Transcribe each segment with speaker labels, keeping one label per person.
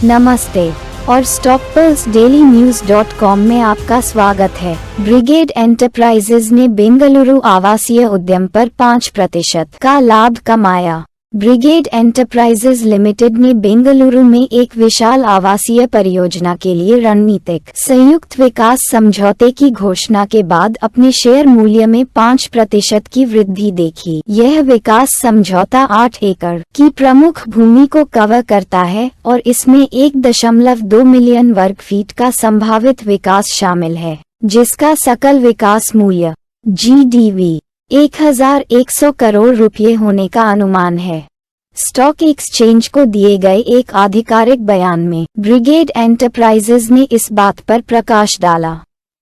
Speaker 1: नमस्ते और StockPulseDailyNews.com में आपका स्वागत है। ब्रिगेड एंटरप्राइजेज ने बेंगलुरु आवासीय उद्यम पर 5% का लाभ कमाया। ब्रिगेड एंटरप्राइजेज लिमिटेड ने बेंगलुरु में एक विशाल आवासीय परियोजना के लिए रणनीतिक संयुक्त विकास समझौते की घोषणा के बाद अपने शेयर मूल्य में 5% की वृद्धि देखी। यह विकास समझौता 8 एकड़ की प्रमुख भूमि को कवर करता है और इसमें 1.2 मिलियन वर्ग फीट का संभावित विकास शामिल है, जिसका सकल विकास मूल्य GDV 1100 करोड़ रुपए होने का अनुमान है। स्टॉक एक्सचेंज को दिए गए एक आधिकारिक बयान में ब्रिगेड एंटरप्राइजेज ने इस बात पर प्रकाश डाला।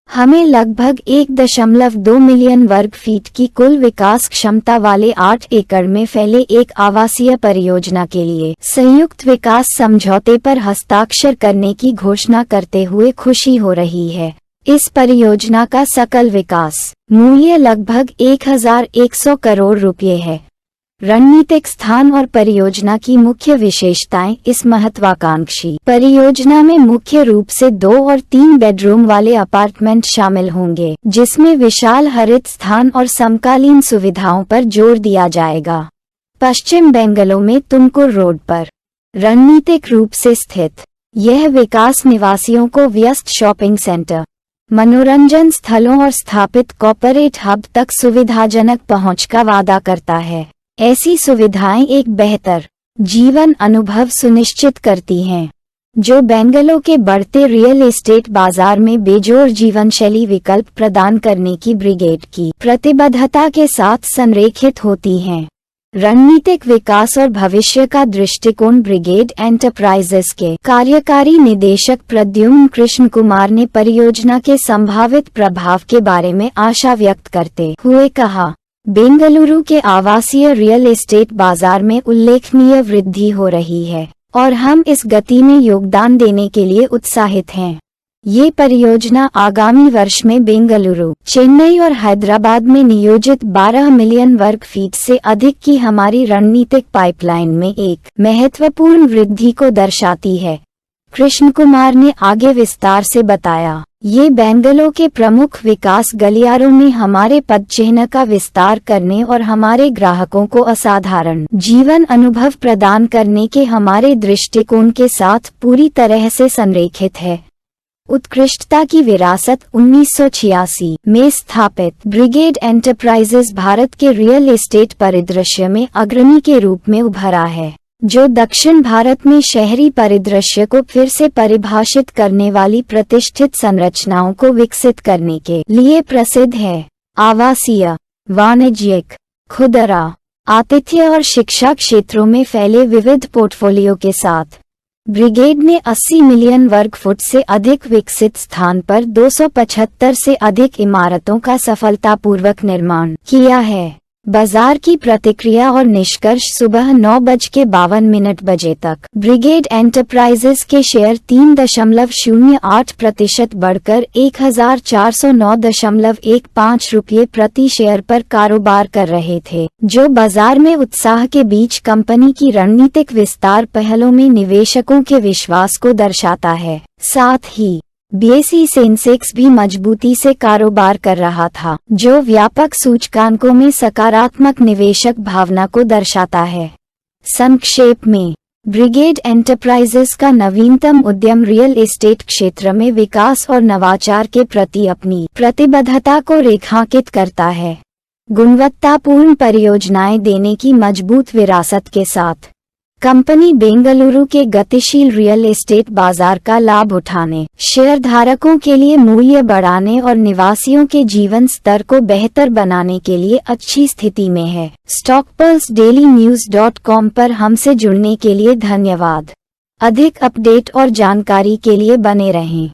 Speaker 1: हमें लगभग 1.2 मिलियन वर्ग फीट की कुल विकास क्षमता वाले 8 एकड़ में फैले एक आवासीय परियोजना के लिए संयुक्त विकास समझौते पर हस्ताक्षर करने की घोषणा करते हुए खुशी हो रही है। इस परियोजना का सकल विकास मूल्य लगभग 1100 करोड़ रुपए है। रणनीतिक स्थान और परियोजना की मुख्य विशेषताएं। इस महत्वाकांक्षी परियोजना में मुख्य रूप से 2 और 3 बेडरूम वाले अपार्टमेंट शामिल होंगे, जिसमें विशाल हरित स्थान और समकालीन सुविधाओं पर जोर दिया जाएगा। पश्चिम बेंगलुरु में तुमकुर रोड पर रणनीतिक रूप से स्थित यह विकास निवासियों को व्यस्त शॉपिंग सेंटर, मनोरंजन स्थलों और स्थापित कॉर्पोरेट हब तक सुविधाजनक पहुंच का वादा करता है। ऐसी सुविधाएं एक बेहतर जीवन अनुभव सुनिश्चित करती हैं, जो बेंगलुरु के बढ़ते रियल एस्टेट बाजार में बेजोड़ जीवनशैली विकल्प प्रदान करने की ब्रिगेड की प्रतिबद्धता के साथ संरेखित होती हैं। रणनीतिक विकास और भविष्य का दृष्टिकोण। ब्रिगेड एंटरप्राइजेस के कार्यकारी निदेशक प्रद्युम्न कृष्ण कुमार ने परियोजना के संभावित प्रभाव के बारे में आशा व्यक्त करते हुए कहा, बेंगलुरु के आवासीय रियल एस्टेट बाजार में उल्लेखनीय वृद्धि हो रही है और हम इस गति में योगदान देने के लिए उत्साहित हैं। ये परियोजना आगामी वर्ष में बेंगलुरु, चेन्नई और हैदराबाद में नियोजित 12 मिलियन वर्ग फीट से अधिक की हमारी रणनीतिक पाइपलाइन में एक महत्वपूर्ण वृद्धि को दर्शाती है। कृष्ण कुमार ने आगे विस्तार से बताया, ये बेंगलुरु के प्रमुख विकास गलियारों में हमारे पदचिह्न का विस्तार करने और हमारे ग्राहकों को असाधारण जीवन अनुभव प्रदान करने के हमारे दृष्टिकोण के साथ पूरी तरह से संरेखित है। उत्कृष्टता की विरासत। 1986 में स्थापित ब्रिगेड एंटरप्राइजेज भारत के रियल एस्टेट परिदृश्य में अग्रणी के रूप में उभरा है, जो दक्षिण भारत में शहरी परिदृश्य को फिर से परिभाषित करने वाली प्रतिष्ठित संरचनाओं को विकसित करने के लिए प्रसिद्ध है। आवासीय, वाणिज्यिक, खुदरा, आतिथ्य और शिक्षा क्षेत्रों में फैले विविध पोर्टफोलियो के साथ ब्रिगेड ने 80 मिलियन वर्ग फुट से अधिक विकसित स्थान पर 275 से अधिक इमारतों का सफलतापूर्वक निर्माण किया है। बाजार की प्रतिक्रिया और निष्कर्ष। सुबह 9:52 बजे तक ब्रिगेड एंटरप्राइजेस के शेयर 3.08% बढ़कर 1409.15 रुपये प्रति शेयर पर कारोबार कर रहे थे, जो बाजार में उत्साह के बीच कंपनी की रणनीतिक विस्तार पहलों में निवेशकों के विश्वास को दर्शाता है। साथ ही BSE सेंसेक्स भी मजबूती से कारोबार कर रहा था, जो व्यापक सूचकांकों में सकारात्मक निवेशक भावना को दर्शाता है। संक्षेप में, ब्रिगेड एंटरप्राइजेस का नवीनतम उद्यम रियल एस्टेट क्षेत्र में विकास और नवाचार के प्रति अपनी प्रतिबद्धता को रेखांकित करता है। गुणवत्तापूर्ण परियोजनाएं देने की मजबूत विरासत के साथ कंपनी बेंगलुरु के गतिशील रियल एस्टेट बाजार का लाभ उठाने, शेयरधारकों के लिए मूल्य बढ़ाने और निवासियों के जीवन स्तर को बेहतर बनाने के लिए अच्छी स्थिति में है। StockPulseDailyNews.com पर हमसे जुड़ने के लिए धन्यवाद। अधिक अपडेट और जानकारी के लिए बने रहें।